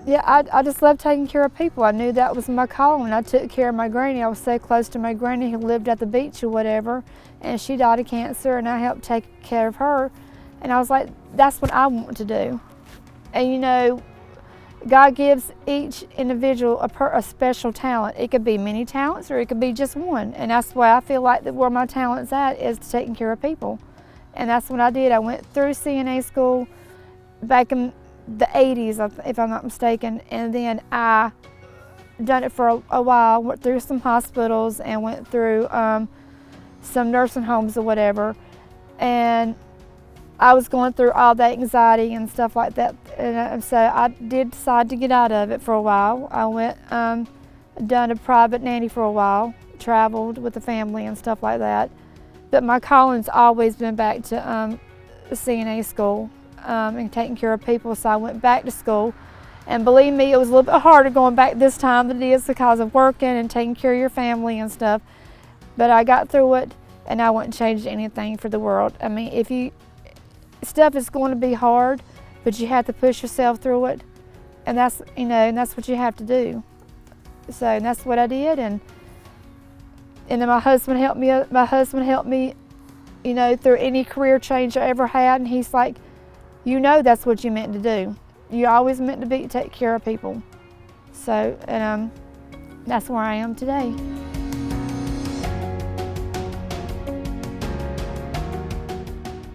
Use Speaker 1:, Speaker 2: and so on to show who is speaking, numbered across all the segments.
Speaker 1: Yeah, I just love taking care of people. I knew that was my calling. I took care of my granny. I was so close to my granny who lived at the beach or whatever, and she died of cancer, and I helped take care of her. And I was like, that's what I want to do. And you know, God gives each individual a special talent. It could be many talents or it could be just one. And that's why I feel like that where my talent's at is taking care of people. And that's what I did. I went through CNA school back in the 80s, if I'm not mistaken, and then I done it for a while, went through some hospitals and went through some nursing homes or whatever, and I was going through all that anxiety and stuff like that, and so I did decide to get out of it for a while. I went, done a private nanny for a while, traveled with the family and stuff like that, but my calling's always been back to CNA school. And taking care of people, so I went back to school, and believe me, it was a little bit harder going back this time than it is because of working and taking care of your family and stuff, but I got through it, and I wouldn't change anything for the world. I mean, stuff is going to be hard, but you have to push yourself through it, and that's, you know, and that's what you have to do. So, and that's what I did, and then my husband helped me, you know, through any career change I ever had, and he's like, you know, that's what you meant to do. You always meant to take care of people. So, and that's where I am today.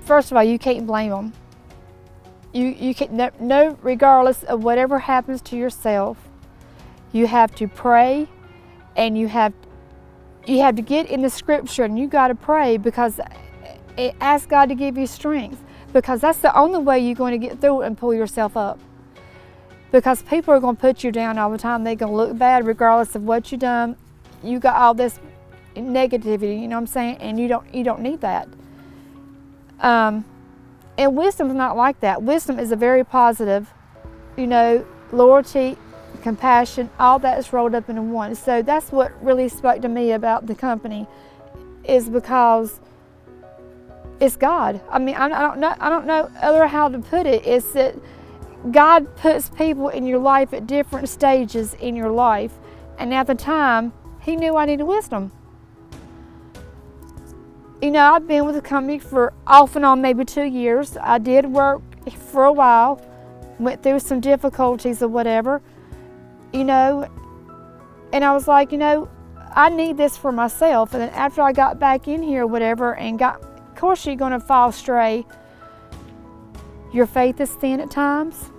Speaker 1: First of all, you can't blame them. You can't, no, regardless of whatever happens to yourself, you have to pray, and you have to get in the scripture, and you got to pray, because ask God to give you strength. Because that's the only way you're going to get through it and pull yourself up. Because people are going to put you down all the time. They're going to look bad regardless of what you've done. You got all this negativity, you know what I'm saying? And you don't need that. And wisdom's not like that. Wisdom is a very positive, you know, loyalty, compassion, all that is rolled up into one. So that's what really spoke to me about the company, is because it's God. I mean, I don't know other how to put it. It's that God puts people in your life at different stages in your life, and at the time, He knew I needed wisdom. You know, I've been with the company for off and on maybe 2 years. I did work for a while, went through some difficulties or whatever, you know, and I was like, you know, I need this for myself. And then after I got back in here or whatever and of course you're going to fall astray. Your faith is thin at times,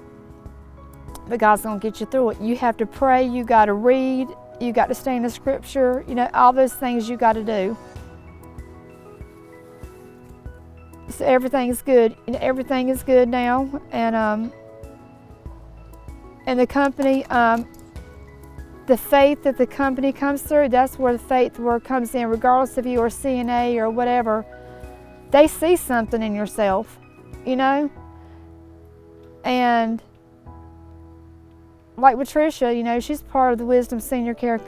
Speaker 1: but God's going to get you through it. You have to pray, you got to read, you got to stay in the scripture, you know, all those things you got to do. So everything is good. Everything is good now, and the company, the faith that the company comes through, that's where the faith word comes in, regardless if you are CNA or whatever. They see something in yourself, you know? And like with Tricia, you know, she's part of the Wisdom Senior Care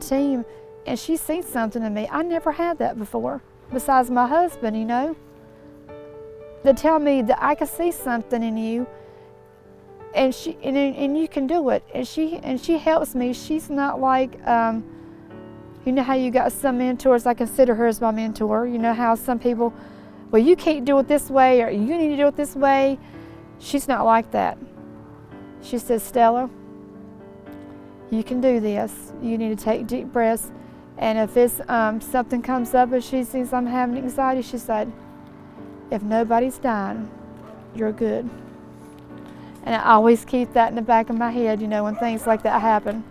Speaker 1: team, and she sees something in me. I never had that before, besides my husband, you know? They tell me that I can see something in you, and you can do it. And she helps me. She's not like, you know how you got some mentors. I consider her as my mentor. You know how some people, well, you can't do it this way, or you need to do it this way. She's not like that. She says, Stella, you can do this. You need to take deep breaths. And if it's something comes up and she sees I'm having anxiety, she said, if nobody's dying, you're good. And I always keep that in the back of my head, you know, when things like that happen.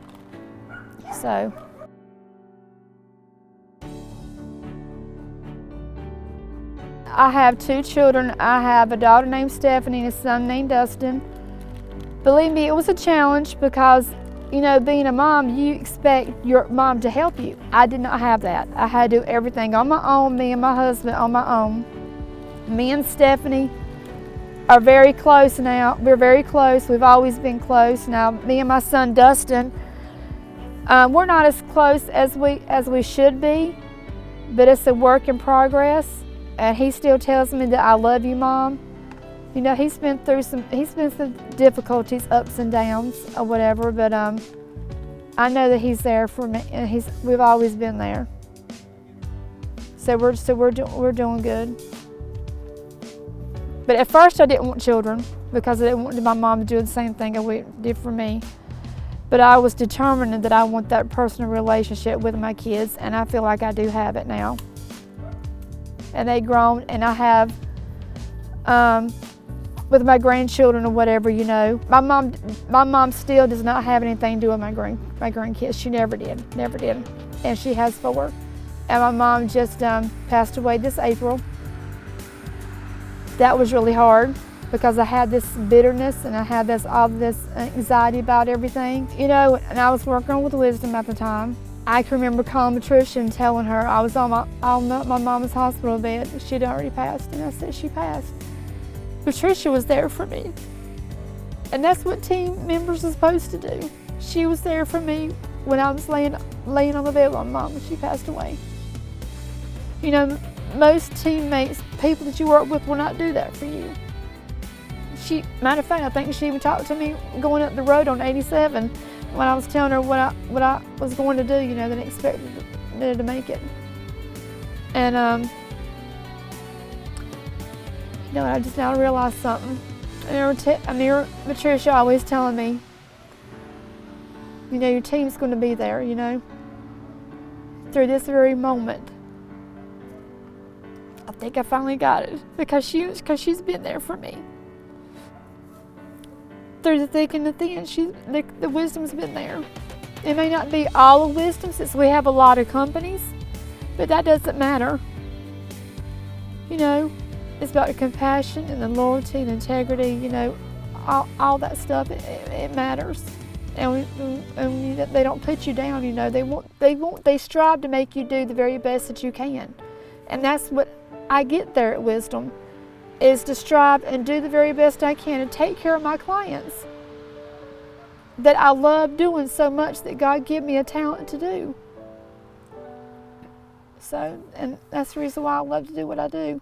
Speaker 1: So. I have 2 children. I have a daughter named Stephanie and a son named Dustin. Believe me, it was a challenge because, you know, being a mom, you expect your mom to help you. I did not have that. I had to do everything on my own, me and my husband on my own. Me and Stephanie are very close now. We're very close. We've always been close. Now, me and my son Dustin, we're not as close as we should be, but it's a work in progress. And he still tells me that I love you, Mom. You know, he's been some difficulties, ups and downs or whatever, but I know that he's there for me, and we've always been there. So we're doing good. But at first I didn't want children because I didn't want my mom to do the same thing I did for me. But I was determined that I want that personal relationship with my kids, and I feel like I do have it now. And they've grown, and I have with my grandchildren or whatever, you know. My mom still does not have anything to do with my grandkids. She never did, and she has 4. And my mom just passed away this April. That was really hard because I had this bitterness and I had all this anxiety about everything, you know. And I was working on with wisdom at the time. I can remember calling Patricia and telling her I was on my mom's hospital bed. She'd already passed, and I said she passed. Patricia was there for me, and that's what team members are supposed to do. She was there for me when I was laying on the bed with my mom when she passed away. You know, most teammates, people that you work with, will not do that for you. Matter of fact, I think she even talked to me going up the road on 87 when I was telling her what I was going to do, you know, that I expected me to make it. And you know, I just now realized something. I remember Patricia always telling me, you know, your team's going to be there, you know, through this very moment. I think I finally got it because she's been there for me. Through the thick and the thin, the wisdom's been there. It may not be all of wisdom since we have a lot of companies, but that doesn't matter. You know, it's about the compassion and the loyalty and integrity, you know, all that stuff, it matters. And they don't put you down, you know, they strive to make you do the very best that you can. And that's what I get there at Wisdom, is to strive and do the very best I can and take care of my clients that I love doing so much that God gave me a talent to do. So, and that's the reason why I love to do what I do.